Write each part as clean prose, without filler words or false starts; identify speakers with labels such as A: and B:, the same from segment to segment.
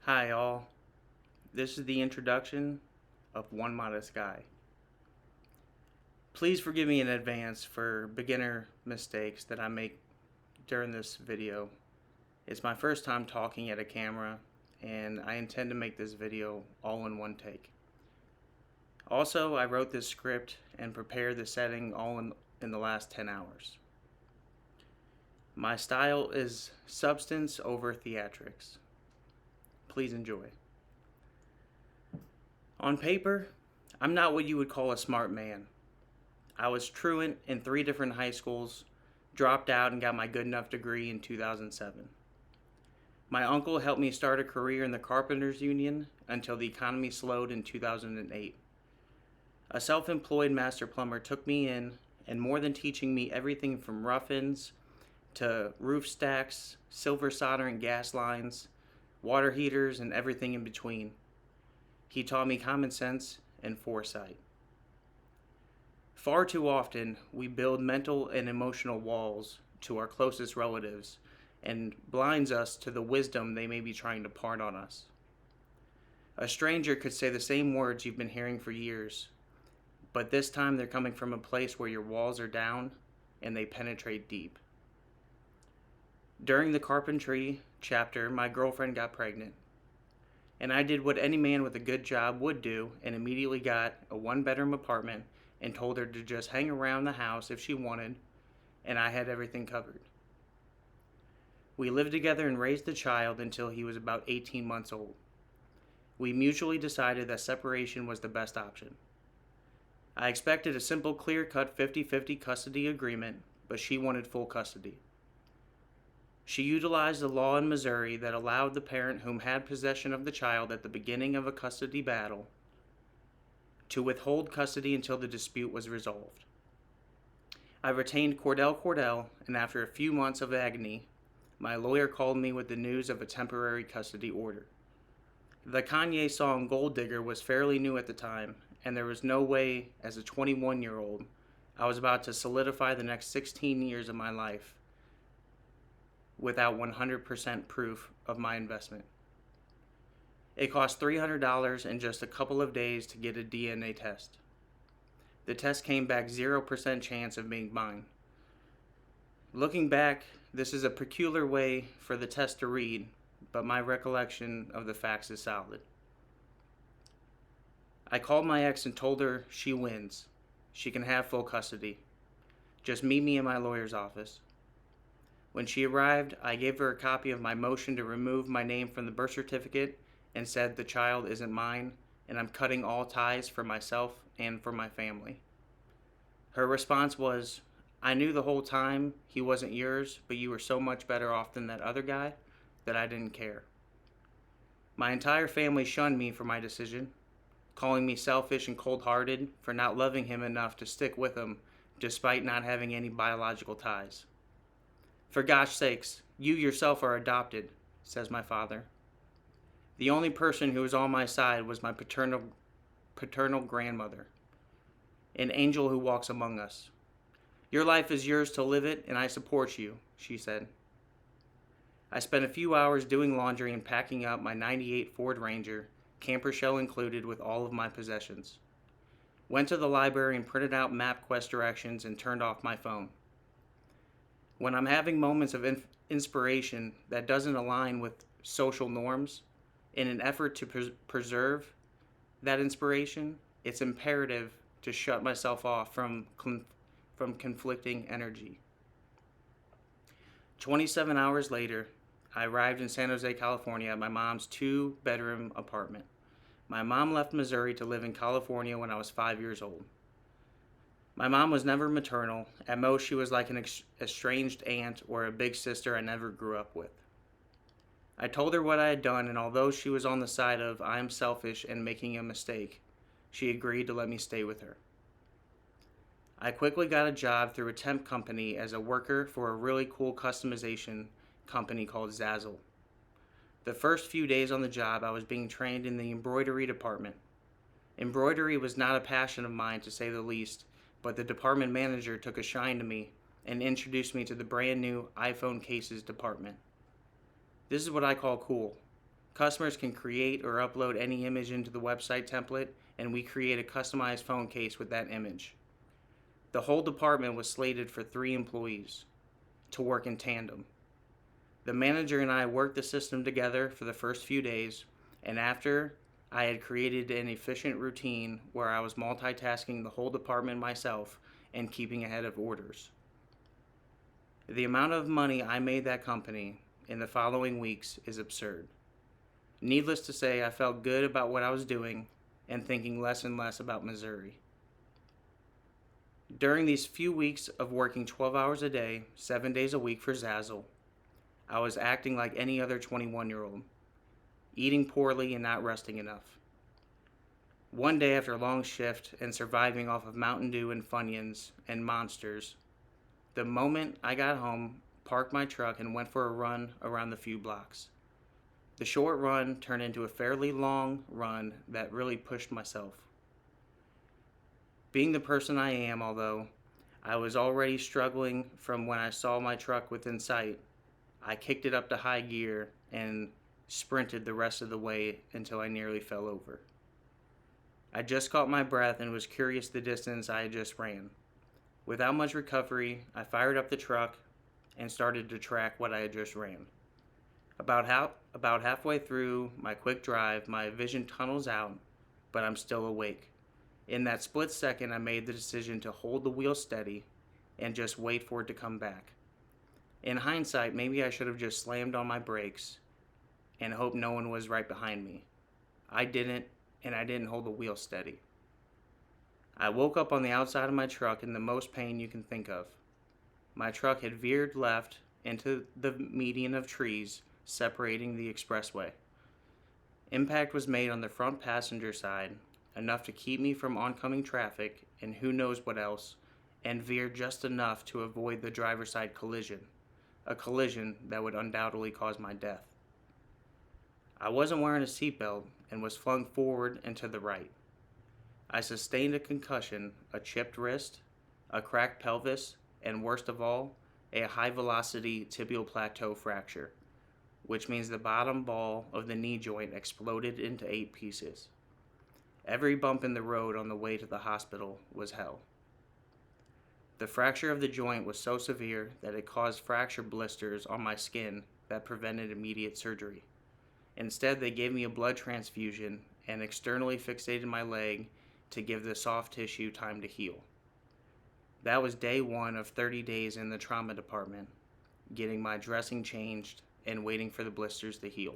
A: Hi, all. This is the introduction of One Modest Guy. Please forgive me in advance for beginner mistakes that I make during this video. It's my first time talking at a camera, and I intend to make this video all in one take. Also, I wrote this script and prepared the setting all in the last 10 hours. My style is substance over theatrics. Please enjoy. On paper, I'm not what you would call a smart man. I was truant in 3 different high schools, dropped out and got my good enough degree in 2007. My uncle helped me start a career in the Carpenters Union until the economy slowed in 2008. A self-employed master plumber took me in, and more than teaching me everything from rough-ins to roof stacks, silver soldering gas lines, water heaters, and everything in between, he taught me common sense and foresight. Far too often, we build mental and emotional walls to our closest relatives and blinds us to the wisdom they may be trying to impart on us. A stranger could say the same words you've been hearing for years, but this time they're coming from a place where your walls are down and they penetrate deep. During the carpentry chapter, my girlfriend got pregnant, and I did what any man with a good job would do and immediately got a 1-bedroom apartment and told her to just hang around the house if she wanted, and I had everything covered. We lived together and raised the child until he was about 18 months old. We mutually decided that separation was the best option. I expected a simple, clear-cut 50-50 custody agreement, but she wanted full custody. She utilized a law in Missouri that allowed the parent whom had possession of the child at the beginning of a custody battle to withhold custody until the dispute was resolved. I retained Cordell, and after a few months of agony, my lawyer called me with the news of a temporary custody order. The Kanye song Gold Digger was fairly new at the time, and there was no way, as a 21-year-old, I was about to solidify the next 16 years of my life without 100% proof of my investment. It cost $300 and just a couple of days to get a DNA test. The test came back 0% chance of being mine. Looking back, this is a peculiar way for the test to read, but my recollection of the facts is solid. I called my ex and told her she wins. She can have full custody. Just meet me in my lawyer's office. When she arrived, I gave her a copy of my motion to remove my name from the birth certificate and said the child isn't mine and I'm cutting all ties for myself and for my family. Her response was, "I knew the whole time he wasn't yours, but you were so much better off than that other guy that I didn't care." My entire family shunned me for my decision, calling me selfish and cold-hearted for not loving him enough to stick with him despite not having any biological ties. "For gosh sakes, you yourself are adopted," says my father. The only person who was on my side was my paternal grandmother, an angel who walks among us. "Your life is yours to live it, and I support you," she said. I spent a few hours doing laundry and packing up my '98 Ford Ranger, camper shell included, with all of my possessions. Went to the library and printed out MapQuest directions and turned off my phone. When I'm having moments of inspiration that doesn't align with social norms, in an effort to preserve that inspiration, it's imperative to shut myself off from conflicting energy. 27 hours later, I arrived in San Jose, California at my mom's 2-bedroom apartment. My mom left Missouri to live in California when I was 5 years old. My mom was never maternal. At most, she was like an estranged aunt or a big sister I never grew up with. I told her what I had done, and although she was on the side of I am selfish and making a mistake, she agreed to let me stay with her. I quickly got a job through a temp company as a worker for a really cool customization company called Zazzle. The first few days on the job, I was being trained in the embroidery department. Embroidery was not a passion of mine, to say the least, but the department manager took a shine to me and introduced me to the brand new iPhone cases department. This is what I call cool. Customers can create or upload any image into the website template, and we create a customized phone case with that image. The whole department was slated for 3 employees to work in tandem. The manager and I worked the system together for the first few days, and after I had created an efficient routine where I was multitasking the whole department myself and keeping ahead of orders. The amount of money I made that company in the following weeks is absurd. Needless to say, I felt good about what I was doing and thinking less and less about Missouri. During these few weeks of working 12 hours a day, 7 days a week for Zazzle, I was acting like any other 21-year-old, eating poorly and not resting enough. One day after a long shift and surviving off of Mountain Dew and Funyuns and Monsters, the moment I got home, parked my truck and went for a run around the few blocks. The short run turned into a fairly long run that really pushed myself. Being the person I am, although I was already struggling from when I saw my truck within sight, I kicked it up to high gear and sprinted the rest of the way until I nearly fell over. I just caught my breath and was curious the distance I had just ran. Without much recovery, I fired up the truck and started to track what I had just ran. About halfway through my quick drive, my vision tunnels out, but I'm still awake. In that split second, I made the decision to hold the wheel steady and just wait for it to come back. In hindsight, maybe I should have just slammed on my brakes and hoped no one was right behind me. I didn't, and I didn't hold the wheel steady. I woke up on the outside of my truck in the most pain you can think of. My truck had veered left into the median of trees separating the expressway. Impact was made on the front passenger side, enough to keep me from oncoming traffic and who knows what else, and veered just enough to avoid the driver's side collision, a collision that would undoubtedly cause my death. I wasn't wearing a seatbelt and was flung forward and to the right. I sustained a concussion, a chipped wrist, a cracked pelvis, and worst of all, a high-velocity tibial plateau fracture, which means the bottom ball of the knee joint exploded into 8 pieces. Every bump in the road on the way to the hospital was hell. The fracture of the joint was so severe that it caused fracture blisters on my skin that prevented immediate surgery. Instead, they gave me a blood transfusion and externally fixated my leg to give the soft tissue time to heal. That was day 1 of 30 days in the trauma department, getting my dressing changed and waiting for the blisters to heal.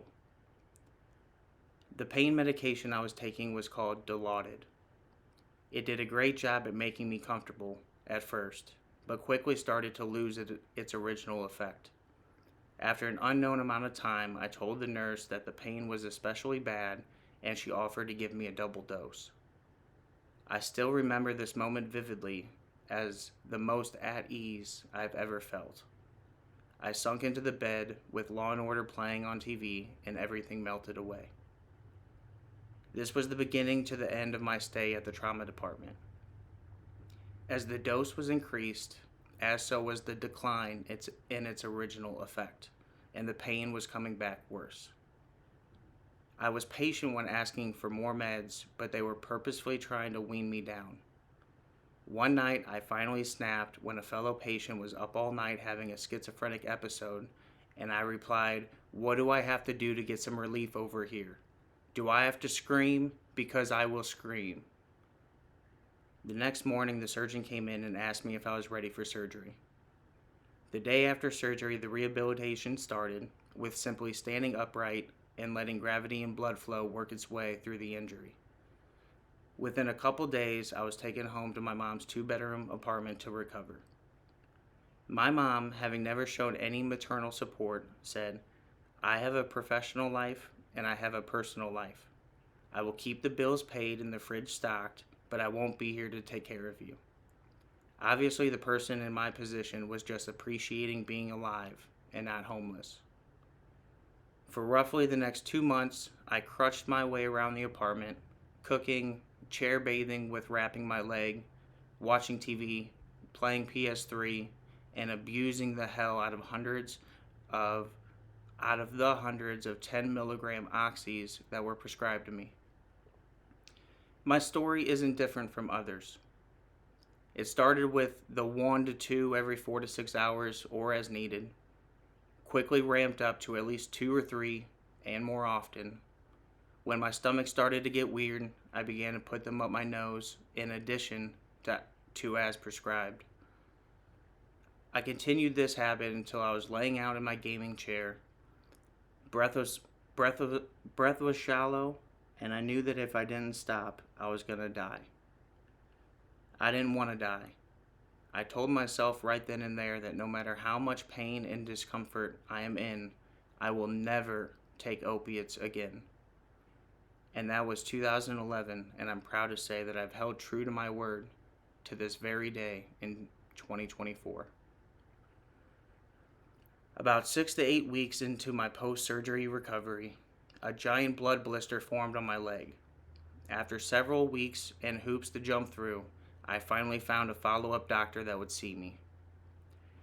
A: The pain medication I was taking was called Dilaudid. It did a great job at making me comfortable at first, but quickly started to lose its original effect. After an unknown amount of time, I told the nurse that the pain was especially bad and she offered to give me a double dose. I still remember this moment vividly as the most at ease I've ever felt. I sunk into the bed with Law & Order playing on TV and everything melted away. This was the beginning to the end of my stay at the trauma department. As the dose was increased, as so was the decline in its original effect, and the pain was coming back worse. I was patient when asking for more meds, but they were purposefully trying to wean me down. One night, I finally snapped when a fellow patient was up all night having a schizophrenic episode, and I replied, "What do I have to do to get some relief over here? Do I have to scream? Because I will scream." The next morning, the surgeon came in and asked me if I was ready for surgery. The day after surgery, the rehabilitation started with simply standing upright and letting gravity and blood flow work its way through the injury. Within a couple days, I was taken home to my mom's 2-bedroom apartment to recover. My mom, having never shown any maternal support, said, "I have a professional life and I have a personal life. I will keep the bills paid and the fridge stocked, but I won't be here to take care of you." Obviously, the person in my position was just appreciating being alive and not homeless. For roughly the next 2 months, I crutched my way around the apartment, cooking, chair bathing with wrapping my leg, watching TV, playing PS3, and abusing the hell out of hundreds of out of the hundreds of 10 milligram oxys that were prescribed to me. My story isn't different from others. It started with the 1 to 2 every 4 to 6 hours or as needed, quickly ramped up to at least 2 or 3 and more often. When my stomach started to get weird, I began to put them up my nose in addition to as prescribed. I continued this habit until I was laying out in my gaming chair. Breath was shallow, and I knew that if I didn't stop, I was going to die. I didn't want to die. I told myself right then and there that no matter how much pain and discomfort I am in, I will never take opiates again. And that was 2011, and I'm proud to say that I've held true to my word to this very day in 2024. About 6 to 8 weeks into my post-surgery recovery, a giant blood blister formed on my leg. After several weeks and hoops to jump through, I finally found a follow-up doctor that would see me.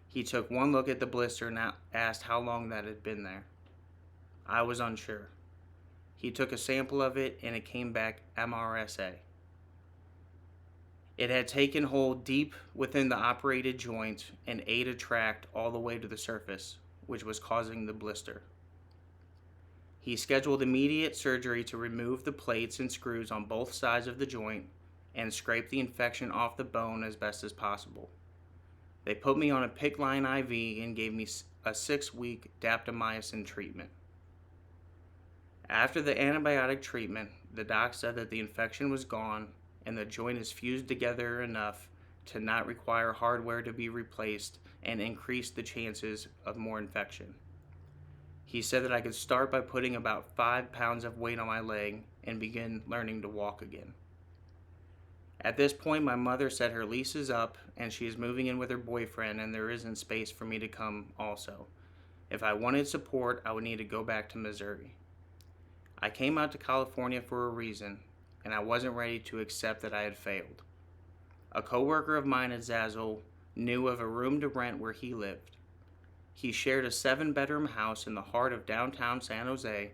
A: He took one look at the blister and asked how long that had been there. I was unsure. He took a sample of it and it came back MRSA. It had taken hold deep within the operated joint and ate a tract all the way to the surface, which was causing the blister. He scheduled immediate surgery to remove the plates and screws on both sides of the joint and scrape the infection off the bone as best as possible. They put me on a PICC line IV and gave me a 6-week daptomycin treatment. After the antibiotic treatment, the doc said that the infection was gone and the joint is fused together enough to not require hardware to be replaced and increase the chances of more infection. He said that I could start by putting about 5 pounds of weight on my leg and begin learning to walk again. At this point, my mother said her lease is up and she is moving in with her boyfriend and there isn't space for me to come also. If I wanted support, I would need to go back to Missouri. I came out to California for a reason, and I wasn't ready to accept that I had failed. A coworker of mine at Zazzle knew of a room to rent where he lived. He shared a 7-bedroom house in the heart of downtown San Jose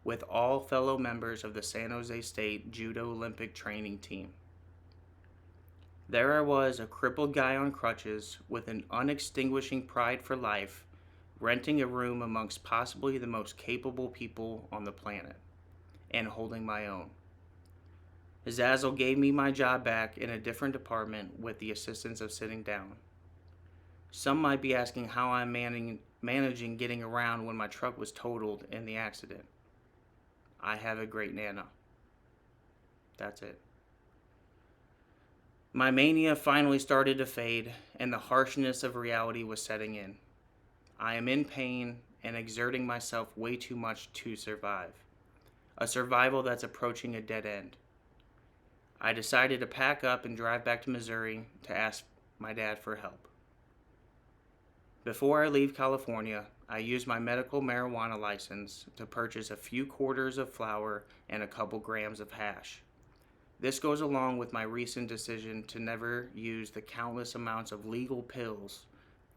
A: with all fellow members of the San Jose State Judo Olympic training team. There I was, a crippled guy on crutches with an unextinguishing pride for life, renting a room amongst possibly the most capable people on the planet, and holding my own. Zazzle gave me my job back in a different department with the assistance of sitting down. Some might be asking how I'm managing getting around when my truck was totaled in the accident. I have a great Nana. That's it. My mania finally started to fade, and the harshness of reality was setting in. I am in pain and exerting myself way too much to survive. A survival that's approaching a dead end. I decided to pack up and drive back to Missouri to ask my dad for help. Before I leave California, I used my medical marijuana license to purchase a few quarters of flour and a couple grams of hash. This goes along with my recent decision to never use the countless amounts of legal pills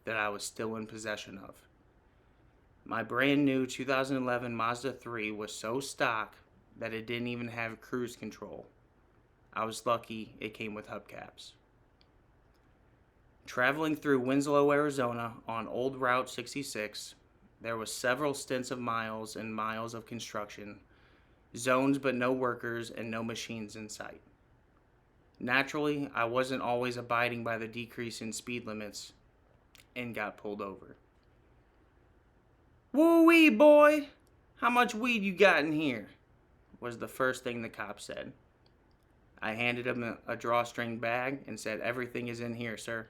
A: that I was still in possession of. My brand new 2011 Mazda 3 was so stock that it didn't even have cruise control. I was lucky it came with hubcaps. Traveling through Winslow, Arizona on Old Route 66, there was several stints of miles and miles of construction, zones but no workers and no machines in sight. Naturally, I wasn't always abiding by the decrease in speed limits and got pulled over. "Woo-wee, boy! How much weed you got in here?" was the first thing the cop said. I handed him a drawstring bag and said, "Everything is in here, sir."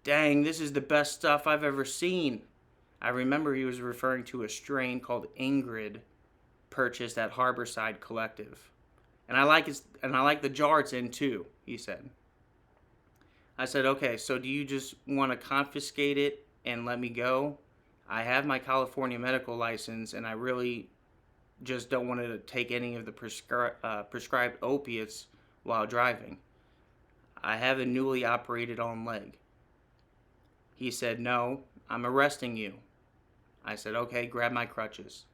A: "Dang, this is the best stuff I've ever seen." I remember he was referring to a strain called Ingrid, purchased at Harborside Collective. And I like the jar it's in too, he said. I said, "Okay, so do you just want to confiscate it and let me go? I have my California medical license and I really just don't want to take any of the prescribed opiates while driving. I have a newly operated on leg." He said, "No, I'm arresting you." I said, okay, grab my crutches.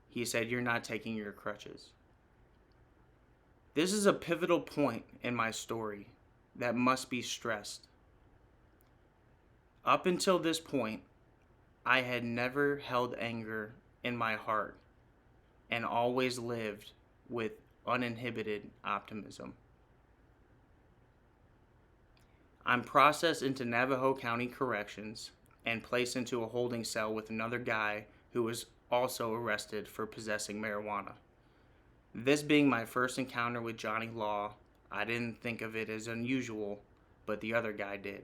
A: He said, you're not taking your crutches. This is a pivotal point in my story that must be stressed. Up until this point, I had never held anger in my heart and always lived with uninhibited optimism. I'm processed into Navajo County Corrections and placed into a holding cell with another guy who was also arrested for possessing marijuana. This being my first encounter with Johnny Law, I didn't think of it as unusual, but the other guy did.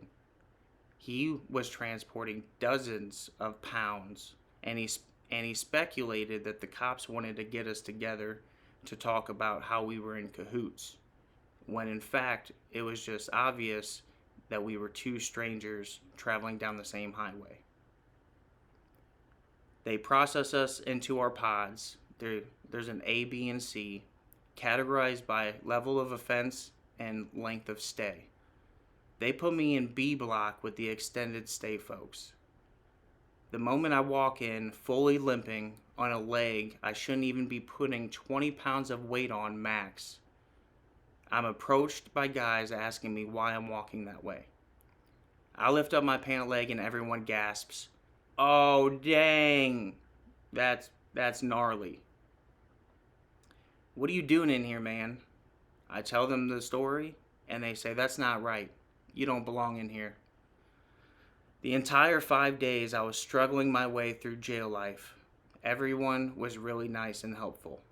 A: He was transporting dozens of pounds, and he speculated that the cops wanted to get us together to talk about how we were in cahoots, when in fact it was just obvious that we were two strangers traveling down the same highway. They process us into our pods. There's an A, B, and C, categorized by level of offense and length of stay. They put me in B block with the extended stay folks. The moment I walk in, fully limping on a leg I shouldn't even be putting 20 pounds of weight on max, I'm approached by guys asking me why I'm walking that way. I lift up my pant leg and everyone gasps, "Oh, dang, that's gnarly. What are you doing in here, man?" I tell them the story, and they say, "That's not right. You don't belong in here." The entire 5 days I was struggling my way through jail life. Everyone was really nice and helpful.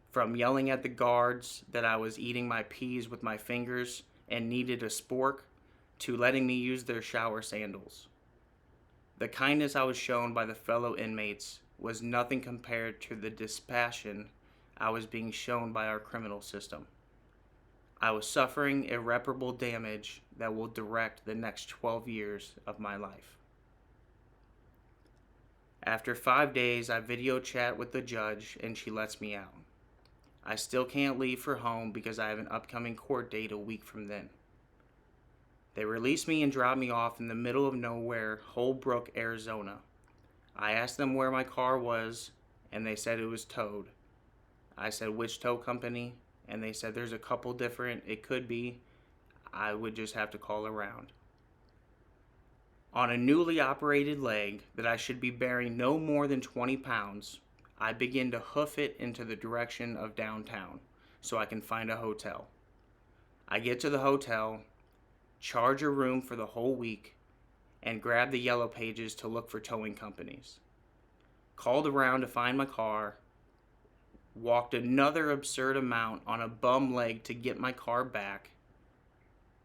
A: From yelling at the guards that I was eating my peas with my fingers and needed a spork, to letting me use their shower sandals. The kindness I was shown by the fellow inmates was nothing compared to the dispassion I was being shown by our criminal system. I was suffering irreparable damage that will direct the next 12 years of my life. After 5 days, I video chat with the judge and she lets me out. I still can't leave for home because I have an upcoming court date a week from then. They released me and dropped me off in the middle of nowhere, Holbrook, Arizona. I asked them where my car was, and they said it was towed. I said, "Which tow company?" And they said, "There's a couple different, it could be. I would just have to call around." On a newly operated leg that I should be bearing no more than 20 pounds, I begin to hoof it into the direction of downtown so I can find a hotel. I get to the hotel, charge a room for the whole week, and grab the yellow pages to look for towing companies. Called around to find my car, walked another absurd amount on a bum leg to get my car back,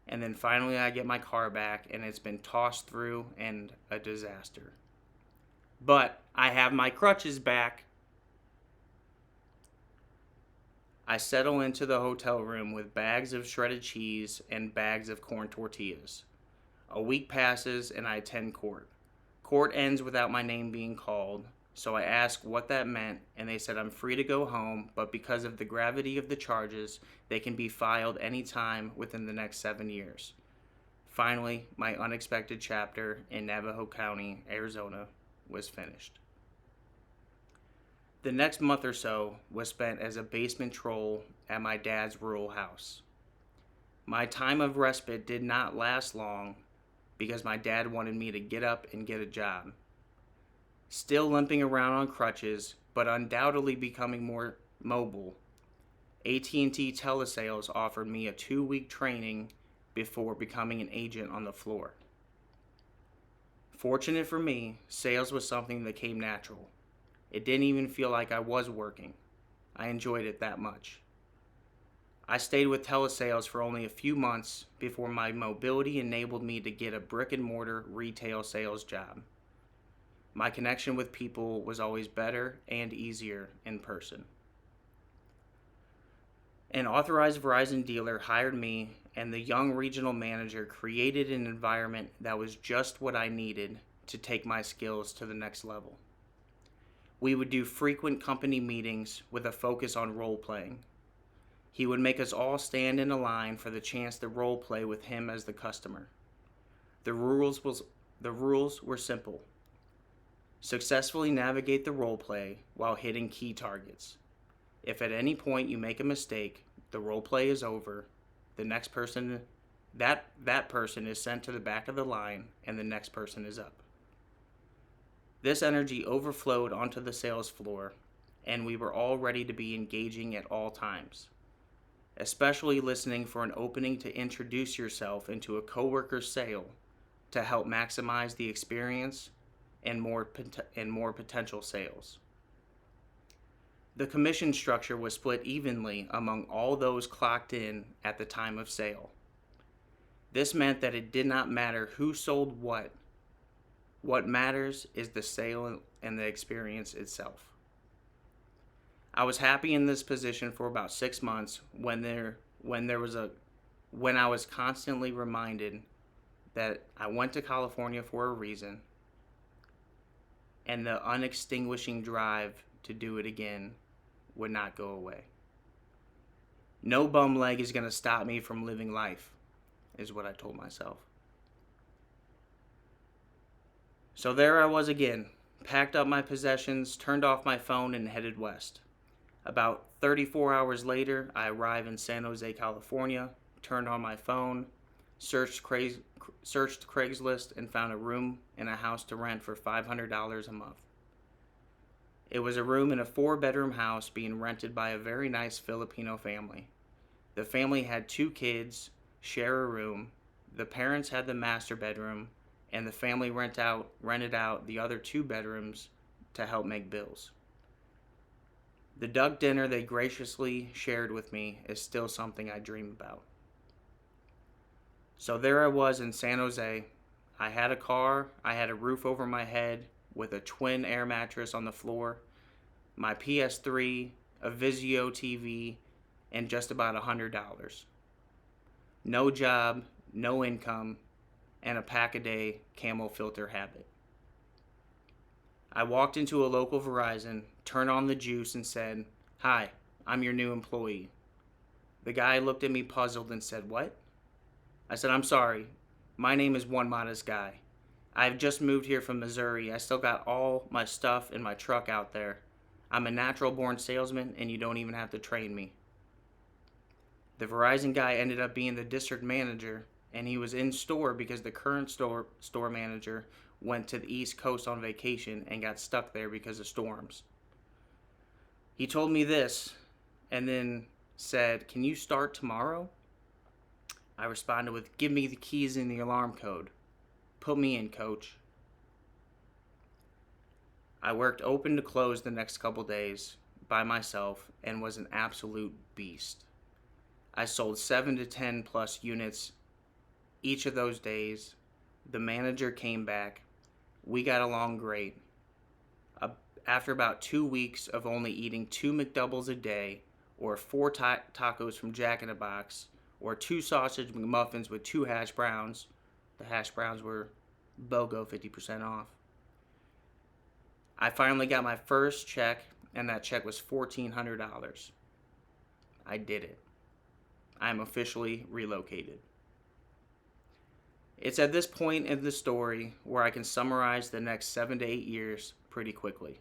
A: and then finally I get my car back and it's been tossed through and a disaster. But I have my crutches back. I settle into the hotel room with bags of shredded cheese and bags of corn tortillas. A week passes and I attend court. Court ends without my name being called, so I ask what that meant, and they said I'm free to go home, but because of the gravity of the charges, they can be filed anytime within the next 7 years. Finally, my unexpected chapter in Navajo County, Arizona, was finished. The next month or so was spent as a basement troll at my dad's rural house. My time of respite did not last long because my dad wanted me to get up and get a job. Still limping around on crutches, but undoubtedly becoming more mobile, AT&T Telesales offered me a 2-week training before becoming an agent on the floor. Fortunate for me, sales was something that came natural. It didn't even feel like I was working. I enjoyed it that much. I stayed with telesales for only a few months before my mobility enabled me to get a brick and mortar retail sales job. My connection with people was always better and easier in person. An authorized Verizon dealer hired me, and the young regional manager created an environment that was just what I needed to take my skills to the next level. We would do frequent company meetings with a focus on role-playing. He would make us all stand in a line for the chance to role-play with him as the customer. The rules were simple. Successfully navigate the role play while hitting key targets. If at any point you make a mistake, the role play is over. The next person, that person is sent to the back of the line, and the next person is up. This energy overflowed onto the sales floor, and we were all ready to be engaging at all times, especially listening for an opening to introduce yourself into a coworker's sale to help maximize the experience and more potential sales. The commission structure was split evenly among all those clocked in at the time of sale. This meant that it did not matter who sold what. What matters is the sale and the experience itself. I was happy in this position for about 6 months when I was constantly reminded that I went to California for a reason, and the unextinguishing drive to do it again would not go away. No bum leg is going to stop me from living life, is what I told myself. So there I was again, packed up my possessions, turned off my phone, and headed west. About 34 hours later, I arrived in San Jose, California, turned on my phone, searched Craigslist, and found a room in a house to rent for $500 a month. It was a room in a 4-bedroom house being rented by a very nice Filipino family. The family had 2 kids, share a room. The parents had the master bedroom, and the family rented out the other 2 bedrooms to help make bills. The duck dinner they graciously shared with me is still something I dream about. So there I was in San Jose. I had a car, I had a roof over my head with a twin air mattress on the floor, my PS3, a Vizio TV, and just about $100. No job, no income, and a pack-a-day Camel filter habit. I walked into a local Verizon, turned on the juice, and said, "Hi, I'm your new employee." The guy looked at me puzzled and said, "What?" I said, "I'm sorry. My name is One Modest Guy. I've just moved here from Missouri. I still got all my stuff in my truck out there. I'm a natural-born salesman, and you don't even have to train me." The Verizon guy ended up being the district manager, and he was in store because the current store manager went to the East Coast on vacation and got stuck there because of storms. He told me this and then said, "Can you start tomorrow?" I responded with, "Give me the keys and the alarm code. Put me in, coach." I worked open to close the next couple days by myself and was an absolute beast. I sold 7 to 10 plus units each of those days. The manager came back. We got along great. After about 2 weeks of only eating 2 McDoubles a day, or 4 tacos from Jack in the Box, or 2 sausage McMuffins with 2 hash browns, the hash browns were BOGO 50% off. I finally got my first check, and that check was $1,400. I did it. I am officially relocated. It's at this point in the story where I can summarize the next 7 to 8 years pretty quickly.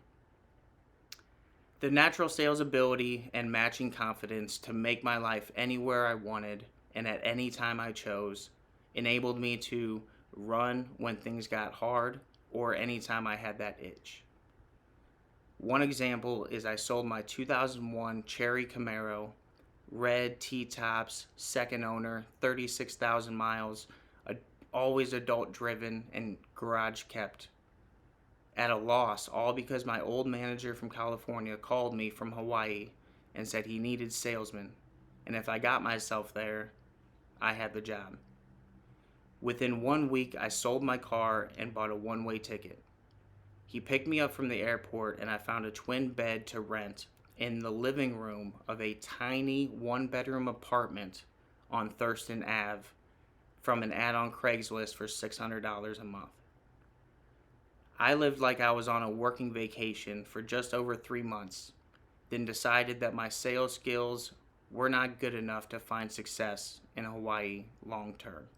A: The natural sales ability and matching confidence to make my life anywhere I wanted and at any time I chose enabled me to run when things got hard or anytime I had that itch. One example is I sold my 2001 Cherry Camaro, red T-tops, second owner, 36,000 miles, always adult driven and garage kept, at a loss, all because my old manager from California called me from Hawaii and said he needed salesmen, and if I got myself there, I had the job. Within 1 week, I sold my car and bought a one-way ticket. He picked me up from the airport, and I found a twin bed to rent in the living room of a tiny 1-bedroom apartment on Thurston Ave from an ad on Craigslist for $600 a month. I lived like I was on a working vacation for just over 3 months, then decided that my sales skills were not good enough to find success in Hawaii long term.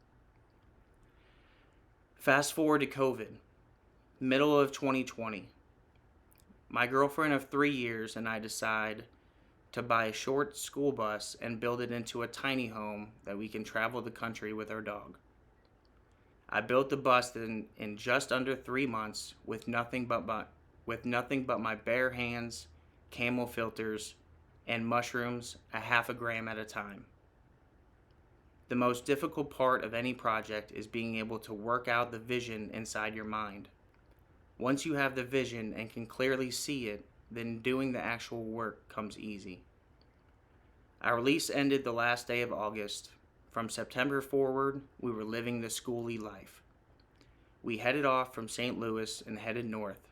A: Fast forward to COVID. Middle of 2020. My girlfriend of 3 years and I decide to buy a short school bus and build it into a tiny home that we can travel the country with our dog. I built the bus in just under 3 months with nothing but my bare hands, camel filters, and mushrooms a half a gram at a time. The most difficult part of any project is being able to work out the vision inside your mind. Once you have the vision and can clearly see it, then doing the actual work comes easy. Our lease ended the last day of August. From September forward, we were living the schooly life. We headed off from St. Louis and headed north,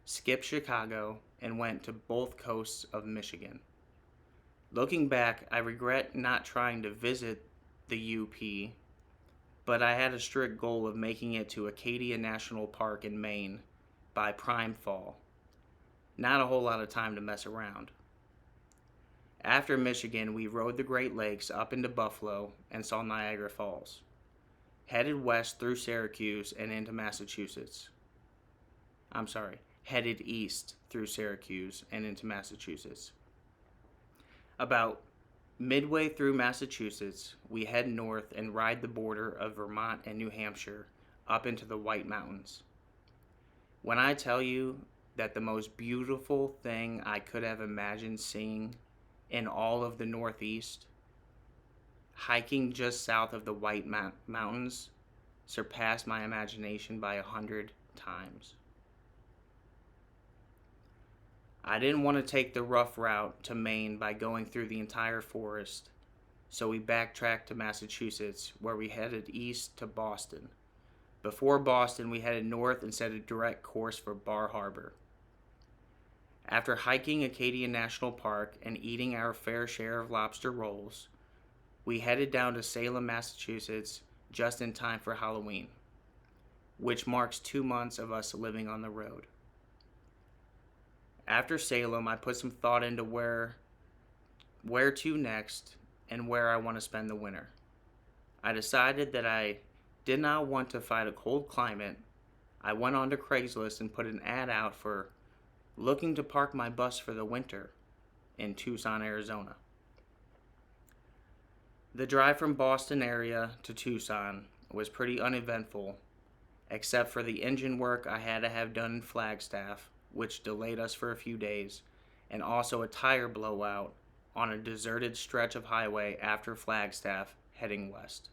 A: skipped Chicago, and went to both coasts of Michigan. Looking back, I regret not trying to visit the UP, but I had a strict goal of making it to Acadia National Park in Maine by prime fall. Not a whole lot of time to mess around. After Michigan, we rode the Great Lakes up into Buffalo and saw Niagara Falls. Headed west through Syracuse and into Massachusetts. Headed east through Syracuse and into Massachusetts. About midway through Massachusetts, we head north and ride the border of Vermont and New Hampshire up into the White Mountains. When I tell you that the most beautiful thing I could have imagined seeing in all of the Northeast, hiking just south of the White Mountains, surpassed my imagination by 100 times. I didn't want to take the rough route to Maine by going through the entire forest, so we backtracked to Massachusetts, where we headed east to Boston. Before Boston, we headed north and set a direct course for Bar Harbor. After hiking Acadia National Park and eating our fair share of lobster rolls, we headed down to Salem, Massachusetts, just in time for Halloween, which marks 2 months of us living on the road. After Salem, I put some thought into where to next and where I want to spend the winter. I decided that I did not want to fight a cold climate. I went on to Craigslist and put an ad out for looking to park my bus for the winter in Tucson, Arizona. The drive from Boston area to Tucson was pretty uneventful, except for the engine work I had to have done in Flagstaff, which delayed us for a few days, and also a tire blowout on a deserted stretch of highway after Flagstaff heading west.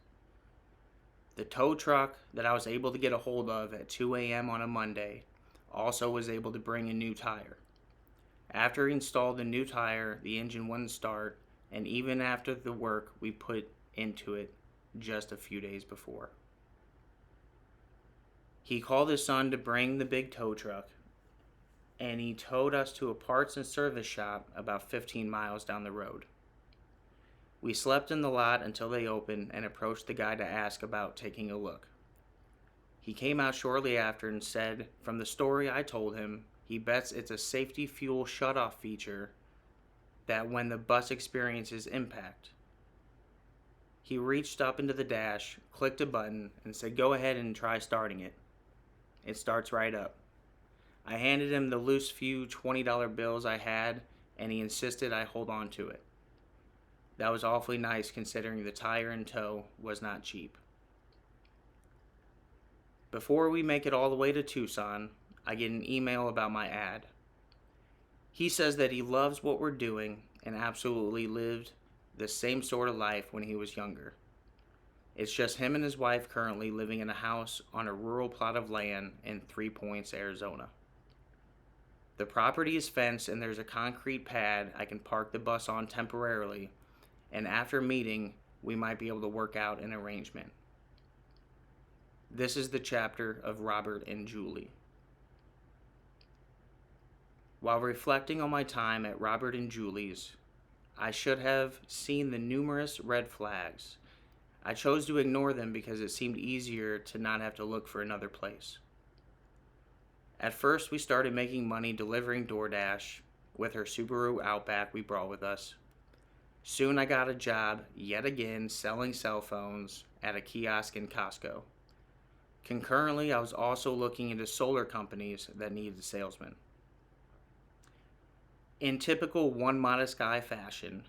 A: The tow truck that I was able to get a hold of at 2 a.m. on a Monday also was able to bring a new tire. After he installed the new tire, the engine wouldn't start, and even after the work we put into it just a few days before. He called his son to bring the big tow truck, and he towed us to a parts and service shop about 15 miles down the road. We slept in the lot until they opened and approached the guy to ask about taking a look. He came out shortly after and said, from the story I told him, he bets it's a safety fuel shutoff feature that when the bus experiences impact. He reached up into the dash, clicked a button, and said, "Go ahead and try starting it." It starts right up. I handed him the loose few $20 bills I had, and he insisted I hold on to it. That was awfully nice considering the tire in tow was not cheap. Before we make it all the way to Tucson, I get an email about my ad. He says that he loves what we're doing and absolutely lived the same sort of life when he was younger. It's just him and his wife currently living in a house on a rural plot of land in 3 Points, Arizona. The property is fenced and there's a concrete pad I can park the bus on temporarily, and after meeting, we might be able to work out an arrangement. This is the chapter of Robert and Julie. While reflecting on my time at Robert and Julie's, I should have seen the numerous red flags. I chose to ignore them because it seemed easier to not have to look for another place. At first, we started making money delivering DoorDash with her Subaru Outback we brought with us. Soon I got a job, yet again, selling cell phones at a kiosk in Costco. Concurrently, I was also looking into solar companies that needed salesmen. In typical one modest guy fashion,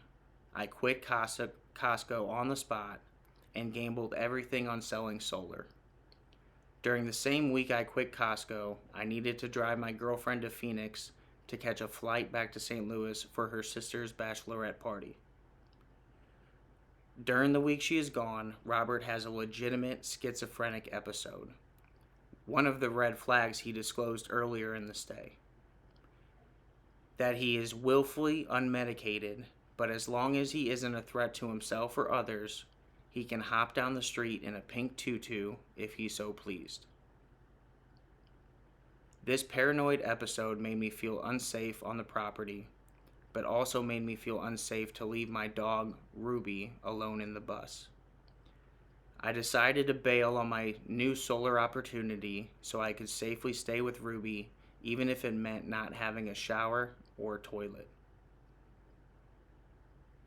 A: I quit Costco on the spot and gambled everything on selling solar. During the same week I quit Costco, I needed to drive my girlfriend to Phoenix to catch a flight back to St. Louis for her sister's bachelorette party. During the week she is gone, Robert has a legitimate schizophrenic episode. One of the red flags he disclosed earlier in the stay. That he is willfully unmedicated, but as long as he isn't a threat to himself or others, he can hop down the street in a pink tutu if he so pleased. This paranoid episode made me feel unsafe on the property, but also made me feel unsafe to leave my dog, Ruby, alone in the bus. I decided to bail on my new solar opportunity so I could safely stay with Ruby, even if it meant not having a shower or a toilet.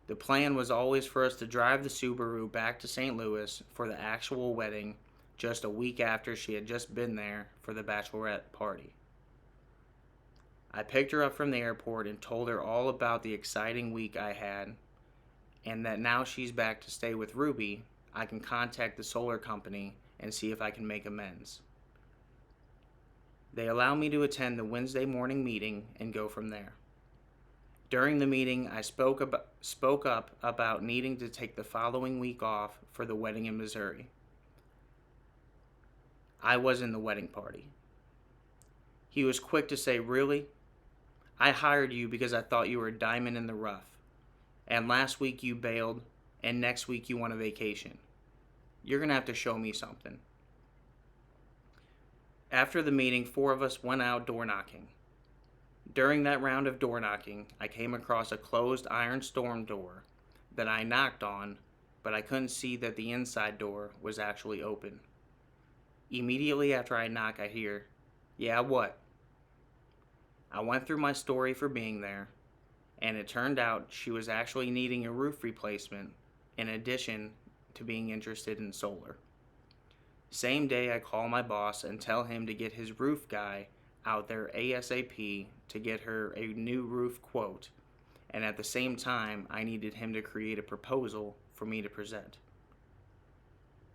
A: The plan was always for us to drive the Subaru back to St. Louis for the actual wedding just a week after she had just been there for the bachelorette party. I picked her up from the airport and told her all about the exciting week I had, and that now she's back to stay with Ruby, I can contact the solar company and see if I can make amends. They allow me to attend the Wednesday morning meeting and go from there. During the meeting, I spoke up about needing to take the following week off for the wedding in Missouri. I was in the wedding party. He was quick to say, "Really? I hired you because I thought you were a diamond in the rough. And last week you bailed, and next week you want a vacation. You're going to have to show me something." After the meeting, 4 of us went out door knocking. During that round of door knocking, I came across a closed iron storm door that I knocked on, but I couldn't see that the inside door was actually open. Immediately after I knock, I hear, "Yeah, what?" I went through my story for being there, and it turned out she was actually needing a roof replacement in addition to being interested in solar. Same day, I call my boss and tell him to get his roof guy out there ASAP to get her a new roof quote, and at the same time, I needed him to create a proposal for me to present.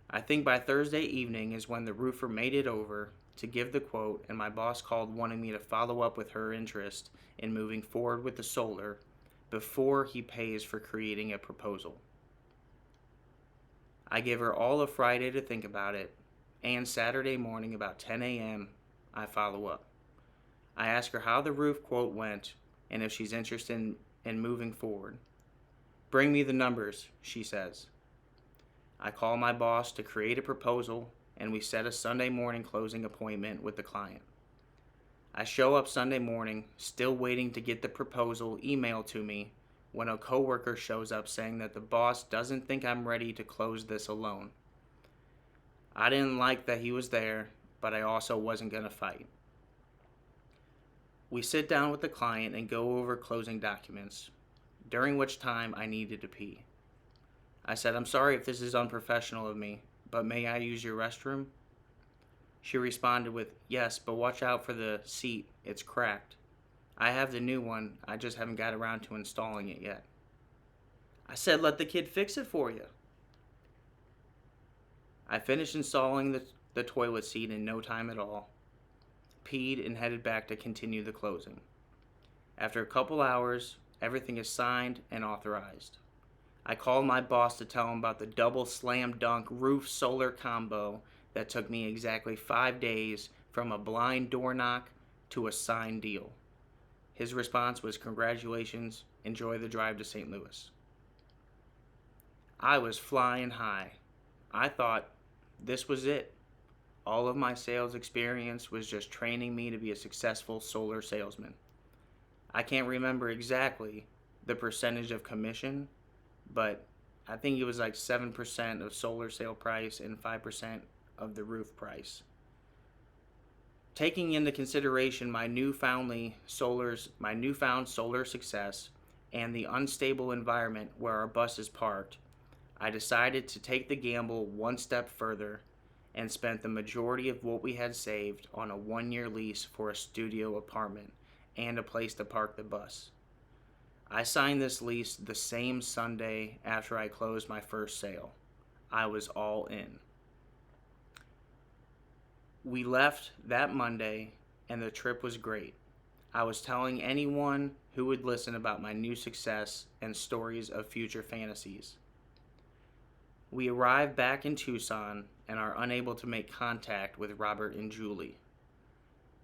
A: I think by Thursday evening is when the roofer made it over to give the quote, and my boss called wanting me to follow up with her interest in moving forward with the solar before he pays for creating a proposal. I give her all of Friday to think about it, and Saturday morning about 10 a.m. I follow up. I ask her how the roof quote went and if she's interested in moving forward. "Bring me the numbers," she says. I call my boss to create a proposal, and we set a Sunday morning closing appointment with the client. I show up Sunday morning, still waiting to get the proposal emailed to me, when a coworker shows up saying that the boss doesn't think I'm ready to close this alone. I didn't like that he was there, but I also wasn't going to fight. We sit down with the client and go over closing documents, during which time I needed to pee. I said, "I'm sorry if this is unprofessional of me, but may I use your restroom?" She responded with, "Yes, but watch out for the seat, it's cracked. I have the new one, I just haven't got around to installing it yet." I said, "Let the kid fix it for you." I finished installing the toilet seat in no time at all, peed, and headed back to continue the closing. After a couple hours, everything is signed and authorized. I called my boss to tell him about the double slam dunk roof solar combo that took me exactly 5 days from a blind door knock to a signed deal. His response was, "Congratulations, enjoy the drive to St. Louis." I was flying high. I thought this was it. All of my sales experience was just training me to be a successful solar salesman. I can't remember exactly the percentage of commission, but I think it was like 7% of solar sale price and 5% of the roof price. Taking into consideration my newfound solar success and the unstable environment where our bus is parked, I decided to take the gamble one step further and spent the majority of what we had saved on a 1-year lease for a studio apartment and a place to park the bus. I signed this lease the same Sunday after I closed my first sale. I was all in. We left that Monday, and the trip was great. I was telling anyone who would listen about my new success and stories of future fantasies. We arrived back in Tucson and are unable to make contact with Robert and Julie.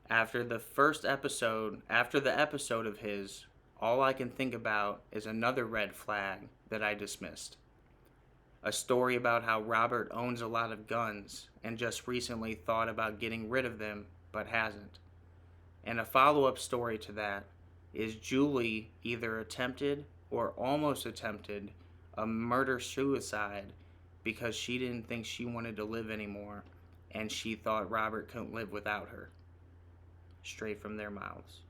A: After the episode of his, all I can think about is another red flag that I dismissed. A story about how Robert owns a lot of guns and just recently thought about getting rid of them but hasn't. And a follow-up story to that is Julie either attempted or almost attempted a murder-suicide because she didn't think she wanted to live anymore and she thought Robert couldn't live without her. Straight from their mouths.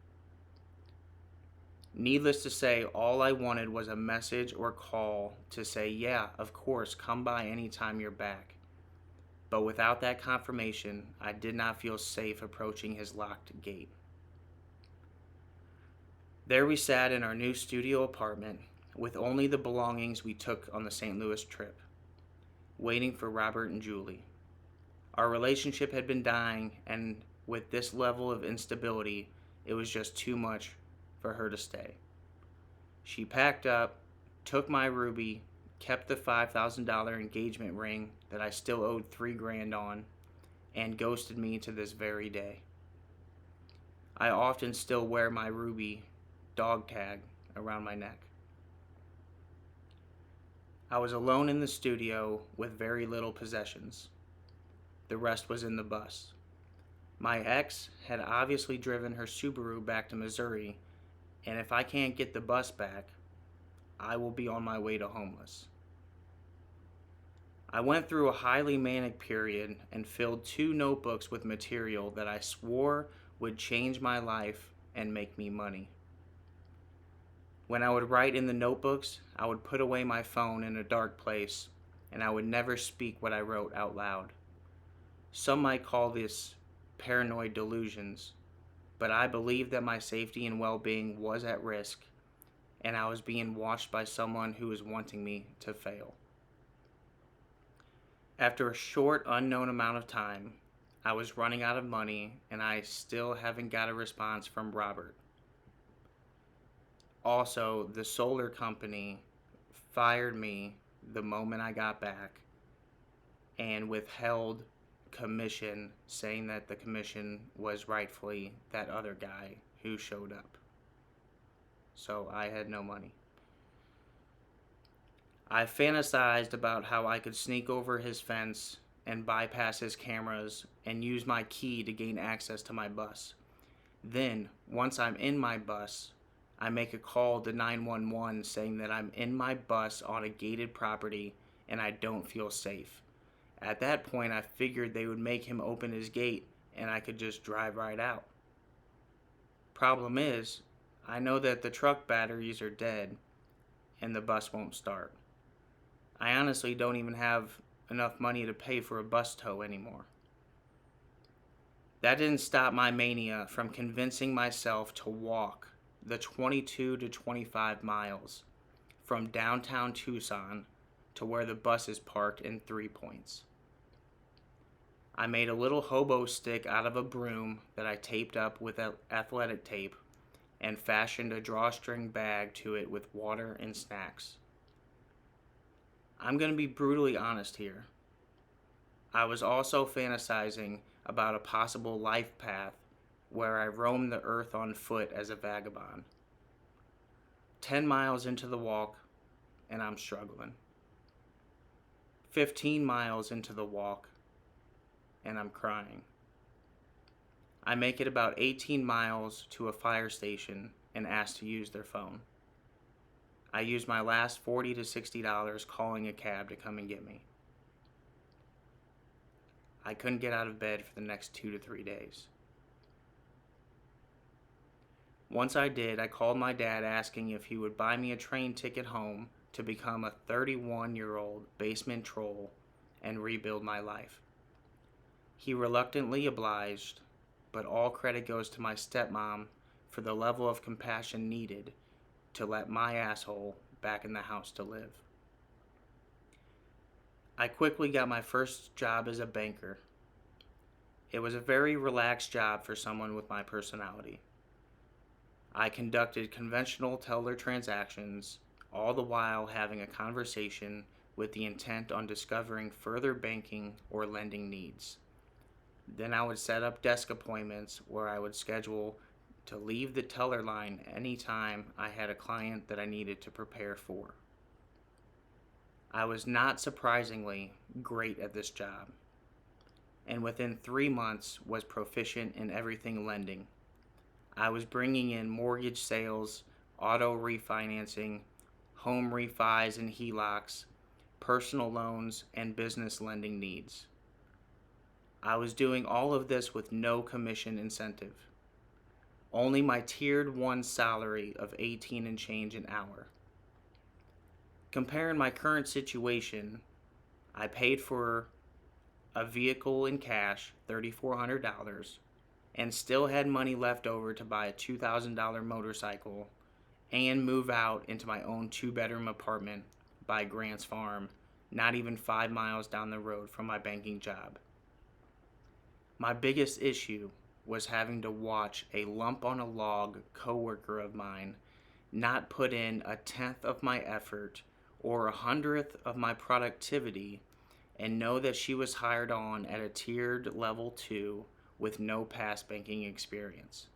A: Needless to say, all I wanted was a message or call to say, yeah, of course, come by anytime you're back. But without that confirmation, I did not feel safe approaching his locked gate. There we sat in our new studio apartment with only the belongings we took on the St. Louis trip, waiting for Robert and Julie. Our relationship had been dying, and with this level of instability, it was just too much for her to stay. She packed up, took my ruby, kept the $5,000 engagement ring that I still owed $3,000 on, and ghosted me to this very day. I often still wear my ruby dog tag around my neck. I was alone in the studio with very little possessions. The rest was in the bus. My ex had obviously driven her Subaru back to Missouri, and if I can't get the bus back, I will be on my way to homeless. I went through a highly manic period and filled 2 notebooks with material that I swore would change my life and make me money. When I would write in the notebooks, I would put away my phone in a dark place, and I would never speak what I wrote out loud. Some might call this paranoid delusions, but I believed that my safety and well-being was at risk, and I was being watched by someone who was wanting me to fail. After a short, unknown amount of time, I was running out of money, and I still haven't got a response from Robert. Also, the solar company fired me the moment I got back and withheld commission, saying that the commission was rightfully that other guy who showed up. So I had no money. I fantasized about how I could sneak over his fence and bypass his cameras and use my key to gain access to my bus. Then, once I'm in my bus, I make a call to 911 saying that I'm in my bus on a gated property and I don't feel safe. At that point, I figured they would make him open his gate and I could just drive right out. Problem is, I know that the truck batteries are dead and the bus won't start. I honestly don't even have enough money to pay for a bus tow anymore. That didn't stop my mania from convincing myself to walk the 22 to 25 miles from downtown Tucson to where the bus is parked in 3 Points. I made a little hobo stick out of a broom that I taped up with athletic tape and fashioned a drawstring bag to it with water and snacks. I'm going to be brutally honest here. I was also fantasizing about a possible life path where I roam the earth on foot as a vagabond. 10 miles into the walk, and I'm struggling. 15 miles into the walk, and I'm crying. I make it about 18 miles to a fire station and ask to use their phone. I use my last $40 to $60 calling a cab to come and get me. I couldn't get out of bed for the next 2 to 3 days. Once I did, I called my dad asking if he would buy me a train ticket home to become a 31-year-old basement troll and rebuild my life. He reluctantly obliged, but all credit goes to my stepmom for the level of compassion needed to let my asshole back in the house to live. I quickly got my first job as a banker. It was a very relaxed job for someone with my personality. I conducted conventional teller transactions, all the while having a conversation with the intent on discovering further banking or lending needs. Then I would set up desk appointments where I would schedule to leave the teller line anytime I had a client that I needed to prepare for. I was not surprisingly great at this job, and within 3 months was proficient in everything lending. I was bringing in mortgage sales, auto refinancing, home refis and HELOCs, personal loans, and business lending needs. I was doing all of this with no commission incentive. Only my tiered 1 salary of 18 and change an hour. Comparing my current situation, I paid for a vehicle in cash, $3,400, and still had money left over to buy a $2,000 motorcycle and move out into my own 2-bedroom apartment by Grant's Farm, not even 5 miles down the road from my banking job. My biggest issue was having to watch a lump on a log coworker of mine not put in 1/10 of my effort or 100th of my productivity and know that she was hired on at a tiered level 2 with no past banking experience.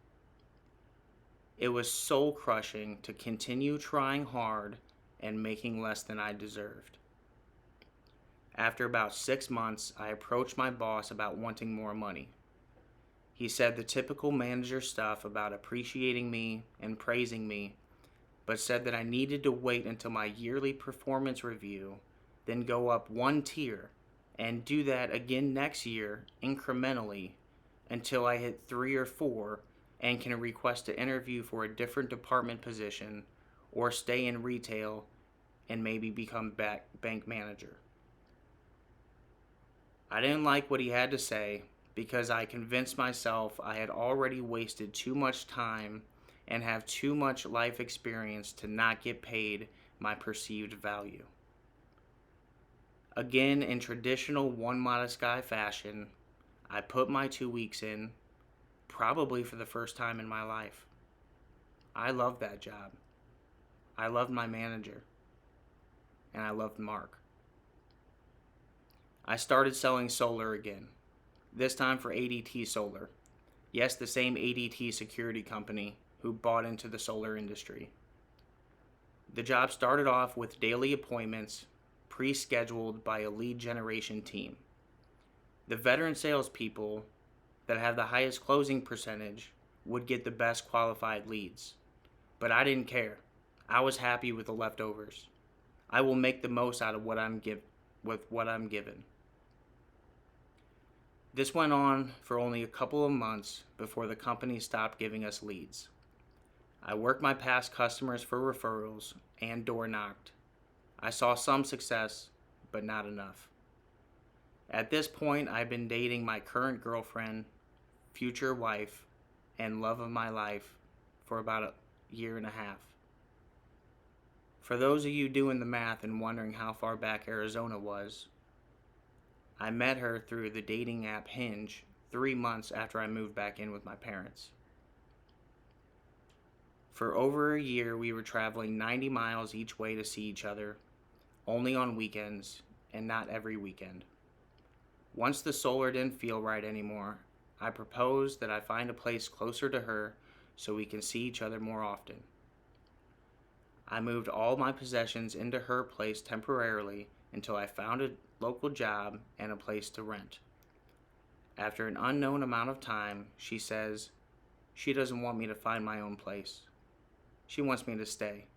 A: It was soul crushing to continue trying hard and making less than I deserved. After about 6 months, I approached my boss about wanting more money. He said the typical manager stuff about appreciating me and praising me, but said that I needed to wait until my yearly performance review, then go up 1 tier, and do that again next year incrementally until I hit 3 or 4 and can request an interview for a different department position or stay in retail and maybe become bank manager. I didn't like what he had to say because I convinced myself I had already wasted too much time and have too much life experience to not get paid my perceived value. Again, in traditional one modest guy fashion, I put my 2 weeks in, probably for the first time in my life. I loved that job. I loved my manager. And I loved Mark. I started selling solar again, this time for ADT Solar. Yes, the same ADT security company who bought into the solar industry. The job started off with daily appointments, pre-scheduled by a lead generation team. The veteran salespeople that have the highest closing percentage would get the best qualified leads. But I didn't care. I was happy with the leftovers. I will make the most out of what I'm given. This went on for only a couple of months before the company stopped giving us leads. I worked my past customers for referrals and door knocked. I saw some success, but not enough. At this point, I've been dating my current girlfriend, future wife, and love of my life for about a year and a half. For those of you doing the math and wondering how far back Arizona was, I met her through the dating app Hinge 3 months after I moved back in with my parents. For over a year, we were traveling 90 miles each way to see each other, only on weekends and not every weekend. Once the solar didn't feel right anymore, I proposed that I find a place closer to her so we can see each other more often. I moved all my possessions into her place temporarily until I found a local job and a place to rent. After an unknown amount of time, she says she doesn't want me to find my own place. She wants me to stay.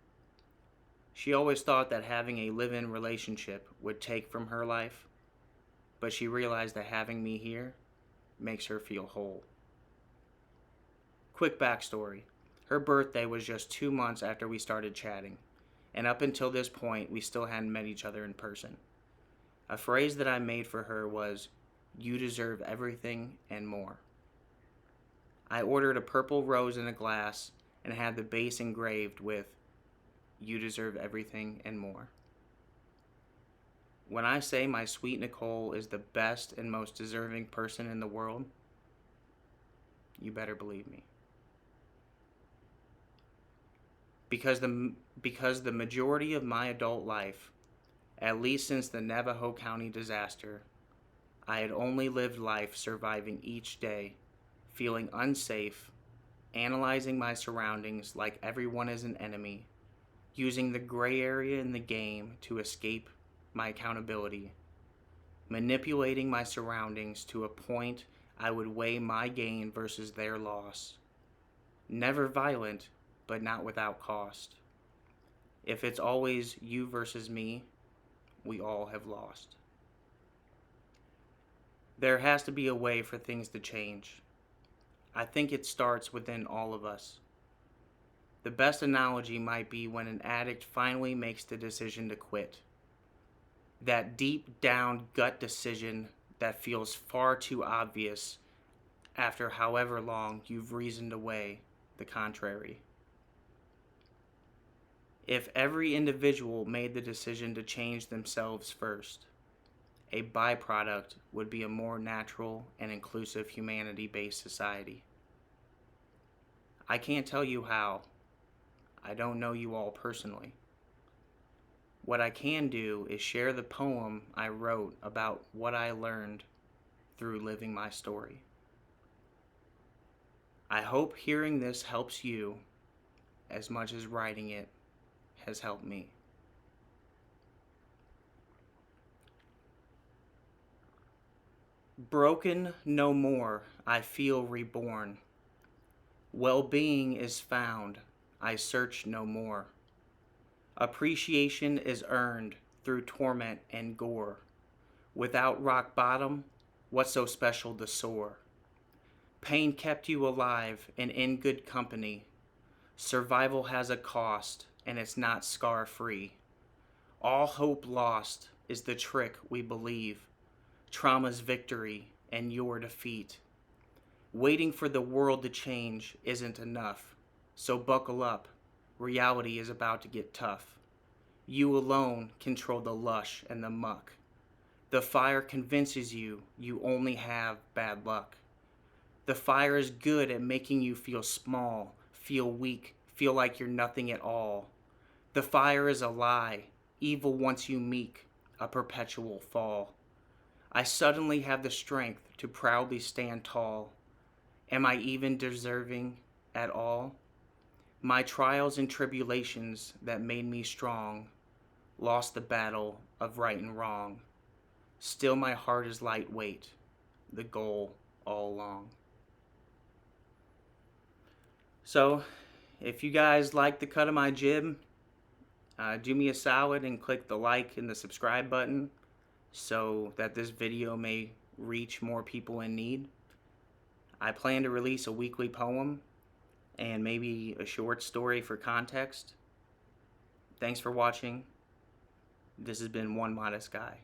A: She always thought that having a live-in relationship would take from her life, but she realized that having me here makes her feel whole. Quick backstory. Her birthday was just 2 months after we started chatting, and up until this point, we still hadn't met each other in person. A phrase that I made for her was, You deserve everything and more. I ordered a purple rose in a glass and had the base engraved with, You deserve everything and more. When I say my sweet Nicole is the best and most deserving person in the world, you better believe me. Because the majority of my adult life, at least since the Navajo County disaster, I had only lived life surviving each day, feeling unsafe, analyzing my surroundings like everyone is an enemy, using the gray area in the game to escape my accountability, manipulating my surroundings to a point I would weigh my gain versus their loss. Never violent, but not without cost. If it's always you versus me, we all have lost. There has to be a way for things to change. I think it starts within all of us. The best analogy might be when an addict finally makes the decision to quit. That deep down gut decision that feels far too obvious after however long you've reasoned away the contrary. If every individual made the decision to change themselves first, a byproduct would be a more natural and inclusive humanity-based society. I can't tell you how. I don't know you all personally. What I can do is share the poem I wrote about what I learned through living my story. I hope hearing this helps you as much as writing it has helped me. Broken no more, I feel reborn. Well-being is found, I search no more. Appreciation is earned through torment and gore. Without rock bottom, what's so special to soar? Pain kept you alive and in good company. Survival has a cost, and it's not scar-free. All hope lost is the trick we believe. Trauma's victory and your defeat. Waiting for the world to change isn't enough, so buckle up. Reality is about to get tough. You alone control the lush and the muck. The fire convinces you you only have bad luck. The fire is good at making you feel small, feel weak, feel like you're nothing at all. The fire is a lie. Evil wants you meek, a perpetual fall. I suddenly have the strength to proudly stand tall. Am I even deserving at all? My trials and tribulations that made me strong lost the battle of right and wrong. Still my heart is lightweight, the goal all along. So, if you guys like the cut of my jib, do me a solid and click the like and the subscribe button so that this video may reach more people in need. I plan to release a weekly poem and maybe a short story for context. Thanks for watching. This has been One Modest Guy.